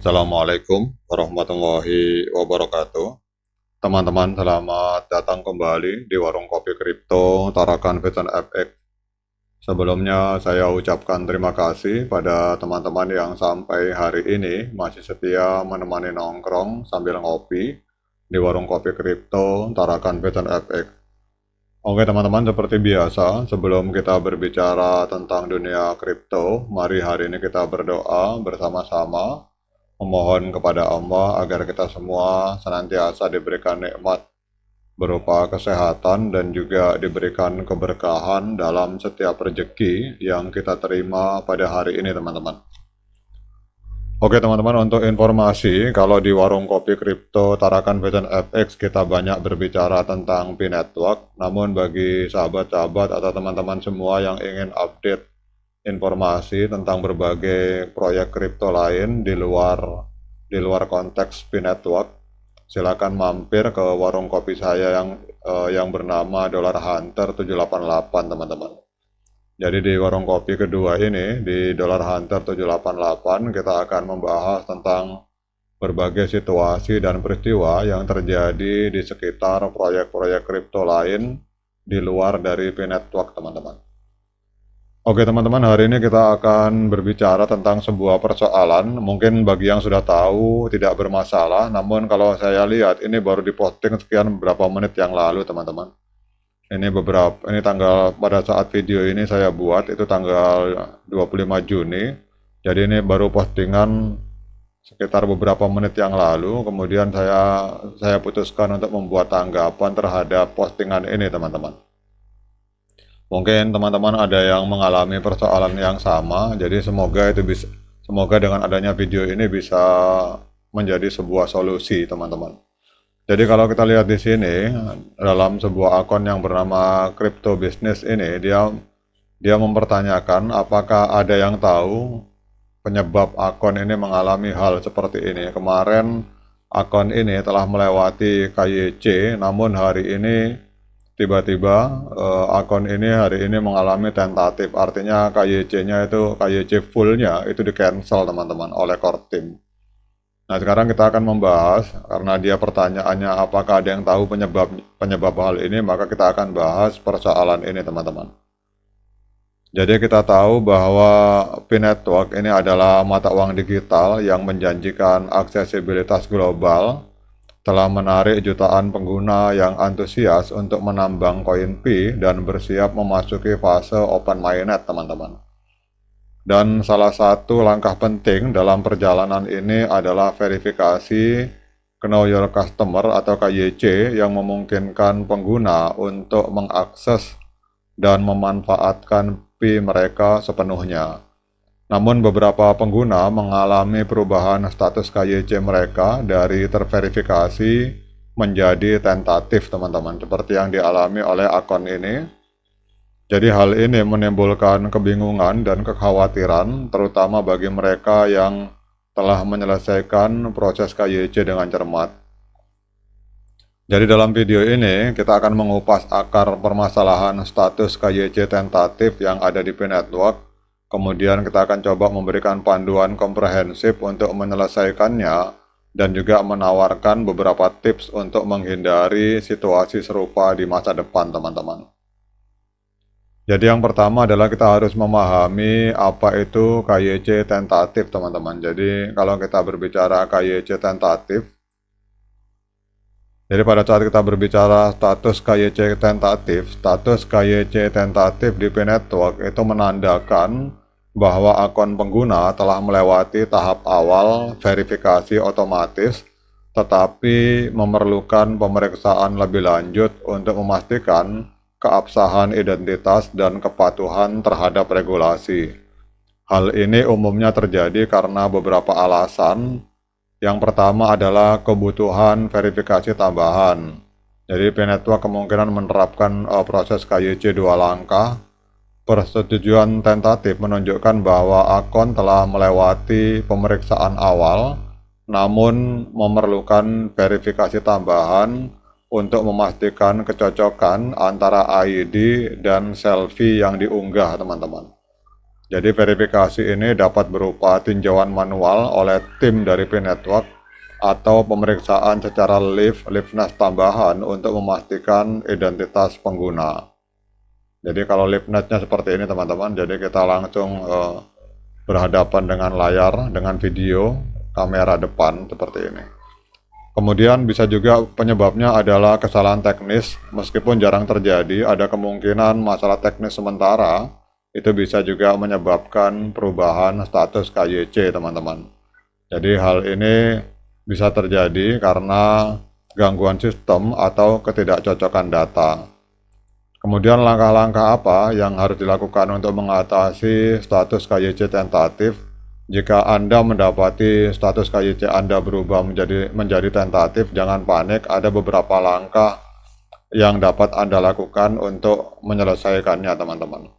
Assalamualaikum warahmatullahi wabarakatuh. Teman-teman, selamat datang kembali di Warung Kopi Kripto Tarakan Vision FX. Sebelumnya saya ucapkan terima kasih pada teman-teman yang sampai hari ini masih setia menemani nongkrong sambil ngopi di Warung Kopi Kripto Tarakan Vision FX. Oke teman-teman, seperti biasa, sebelum kita berbicara tentang dunia kripto, mari hari ini kita berdoa bersama-sama, memohon kepada Allah agar kita semua senantiasa diberikan nikmat berupa kesehatan dan juga diberikan keberkahan dalam setiap rezeki yang kita terima pada hari ini teman-teman. Oke teman-teman, untuk informasi, kalau di Warung Kopi Kripto Tarakan Vision FX kita banyak berbicara tentang P-Network, namun bagi sahabat-sahabat atau teman-teman semua yang ingin update informasi tentang berbagai proyek kripto lain di luar konteks P-Network, silakan mampir ke warung kopi saya yang bernama Dollar Hunter 788 teman-teman. Jadi di warung kopi kedua ini, di Dollar Hunter 788, kita akan membahas tentang berbagai situasi dan peristiwa yang terjadi di sekitar proyek-proyek kripto lain di luar dari P-Network teman-teman. Oke teman-teman, hari ini kita akan berbicara tentang sebuah persoalan. Mungkin bagi yang sudah tahu tidak bermasalah, namun kalau saya lihat ini baru diposting sekian beberapa menit yang lalu teman-teman. Ini tanggal, pada saat video ini saya buat itu tanggal 25 Juni. Jadi ini baru postingan sekitar beberapa menit yang lalu. Kemudian saya putuskan untuk membuat tanggapan terhadap postingan ini teman-teman. Mungkin teman-teman ada yang mengalami persoalan yang sama, jadi semoga dengan adanya video ini bisa menjadi sebuah solusi teman-teman. Jadi kalau kita lihat di sini dalam sebuah akun yang bernama Crypto Business ini, dia mempertanyakan apakah ada yang tahu penyebab akun ini mengalami hal seperti ini. Kemarin akun ini telah melewati KYC, namun hari ini tiba-tiba akun ini hari ini mengalami tentatif, artinya KYC fullnya itu di cancel teman-teman oleh core team. Nah sekarang kita akan membahas, karena dia pertanyaannya apakah ada yang tahu penyebab hal ini, maka kita akan bahas persoalan ini teman-teman. Jadi kita tahu bahwa P-Network ini adalah mata uang digital yang menjanjikan aksesibilitas global, telah menarik jutaan pengguna yang antusias untuk menambang koin P dan bersiap memasuki fase open mainnet teman-teman. Dan salah satu langkah penting dalam perjalanan ini adalah verifikasi Know Your Customer atau KYC yang memungkinkan pengguna untuk mengakses dan memanfaatkan P mereka sepenuhnya. Namun beberapa pengguna mengalami perubahan status KYC mereka dari terverifikasi menjadi tentatif teman-teman, seperti yang dialami oleh akun ini. Jadi hal ini menimbulkan kebingungan dan kekhawatiran, terutama bagi mereka yang telah menyelesaikan proses KYC dengan cermat. Jadi dalam video ini kita akan mengupas akar permasalahan status KYC tentatif yang ada di P-Network. Kemudian kita akan coba memberikan panduan komprehensif untuk menyelesaikannya dan juga menawarkan beberapa tips untuk menghindari situasi serupa di masa depan teman-teman. Jadi yang pertama adalah kita harus memahami apa itu KYC tentatif teman-teman. Jadi kalau kita berbicara KYC tentatif, jadi pada saat kita berbicara status KYC tentatif di P-Network itu menandakan bahwa akun pengguna telah melewati tahap awal verifikasi otomatis, tetapi memerlukan pemeriksaan lebih lanjut untuk memastikan keabsahan identitas dan kepatuhan terhadap regulasi. Hal ini umumnya terjadi karena beberapa alasan. Yang pertama adalah kebutuhan verifikasi tambahan. Jadi P-Network kemungkinan menerapkan proses KYC 2 langkah. Persetujuan tentatif menunjukkan bahwa akun telah melewati pemeriksaan awal, namun memerlukan verifikasi tambahan untuk memastikan kecocokan antara ID dan selfie yang diunggah teman-teman. Jadi verifikasi ini dapat berupa tinjauan manual oleh tim dari P-Network atau pemeriksaan secara liveness tambahan untuk memastikan identitas pengguna. Jadi kalau livenessnya seperti ini teman-teman, jadi kita langsung berhadapan dengan layar, dengan video, kamera depan seperti ini. Kemudian bisa juga penyebabnya adalah kesalahan teknis, meskipun jarang terjadi, ada kemungkinan masalah teknis sementara, itu bisa juga menyebabkan perubahan status KYC teman-teman. Jadi hal ini bisa terjadi karena gangguan sistem atau ketidakcocokan data. Kemudian langkah-langkah apa yang harus dilakukan untuk mengatasi status KYC tentatif? Jika Anda mendapati status KYC Anda berubah menjadi tentatif, jangan panik, ada beberapa langkah yang dapat Anda lakukan untuk menyelesaikannya teman-teman.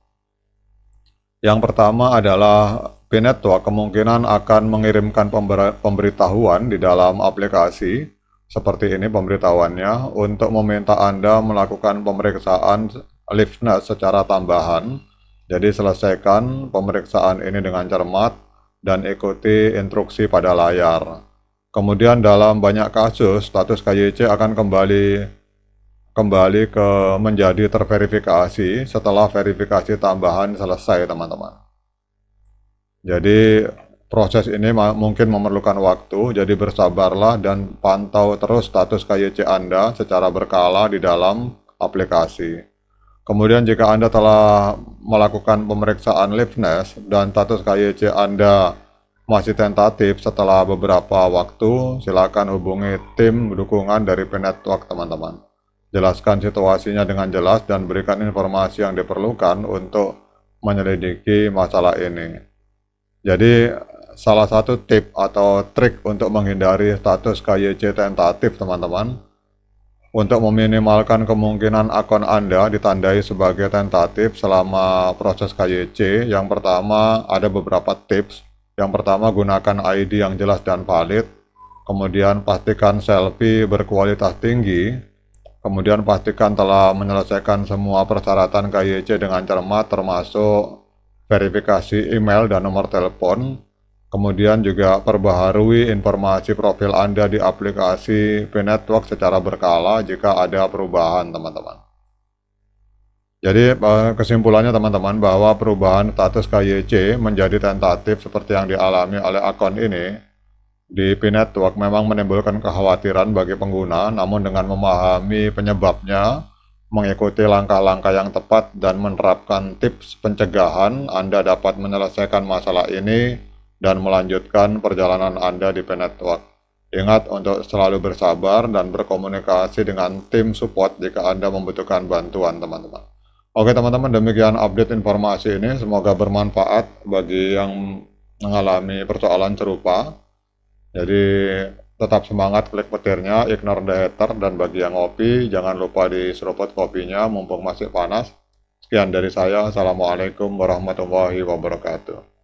Yang pertama adalah P-Network kemungkinan akan mengirimkan pemberitahuan di dalam aplikasi, seperti ini pemberitahuannya, untuk meminta Anda melakukan pemeriksaan liveness secara tambahan. Jadi selesaikan pemeriksaan ini dengan cermat dan ikuti instruksi pada layar. Kemudian dalam banyak kasus, status KYC akan kembali ke menjadi terverifikasi setelah verifikasi tambahan selesai teman-teman. Jadi proses ini mungkin memerlukan waktu, jadi bersabarlah dan pantau terus status KYC Anda secara berkala di dalam aplikasi. Kemudian jika Anda telah melakukan pemeriksaan liveness dan status KYC Anda masih tentatif setelah beberapa waktu, silakan hubungi tim dukungan dari P-Network teman-teman. Jelaskan situasinya dengan jelas dan berikan informasi yang diperlukan untuk menyelidiki masalah ini. Jadi salah satu tip atau trik untuk menghindari status KYC tentatif teman-teman, untuk meminimalkan kemungkinan akun Anda ditandai sebagai tentatif selama proses KYC, yang pertama ada beberapa tips. Yang pertama, gunakan ID yang jelas dan valid. Kemudian pastikan selfie berkualitas tinggi. Kemudian pastikan telah menyelesaikan semua persyaratan KYC dengan cermat, termasuk verifikasi email dan nomor telepon. Kemudian juga perbaharui informasi profil Anda di aplikasi P-Network secara berkala jika ada perubahan teman-teman. Jadi kesimpulannya teman-teman, bahwa perubahan status KYC menjadi tentatif seperti yang dialami oleh akun ini di P-Network memang menimbulkan kekhawatiran bagi pengguna, namun dengan memahami penyebabnya, mengikuti langkah-langkah yang tepat dan menerapkan tips pencegahan, Anda dapat menyelesaikan masalah ini dan melanjutkan perjalanan Anda di P-Network. Ingat untuk selalu bersabar dan berkomunikasi dengan tim support jika Anda membutuhkan bantuan teman-teman. Oke teman-teman, demikian update informasi ini, semoga bermanfaat bagi yang mengalami persoalan serupa. Jadi tetap semangat, klik petirnya, ignore the hater, dan bagi yang ngopi, jangan lupa diseruput kopinya mumpung masih panas. Sekian dari saya, Assalamualaikum warahmatullahi wabarakatuh.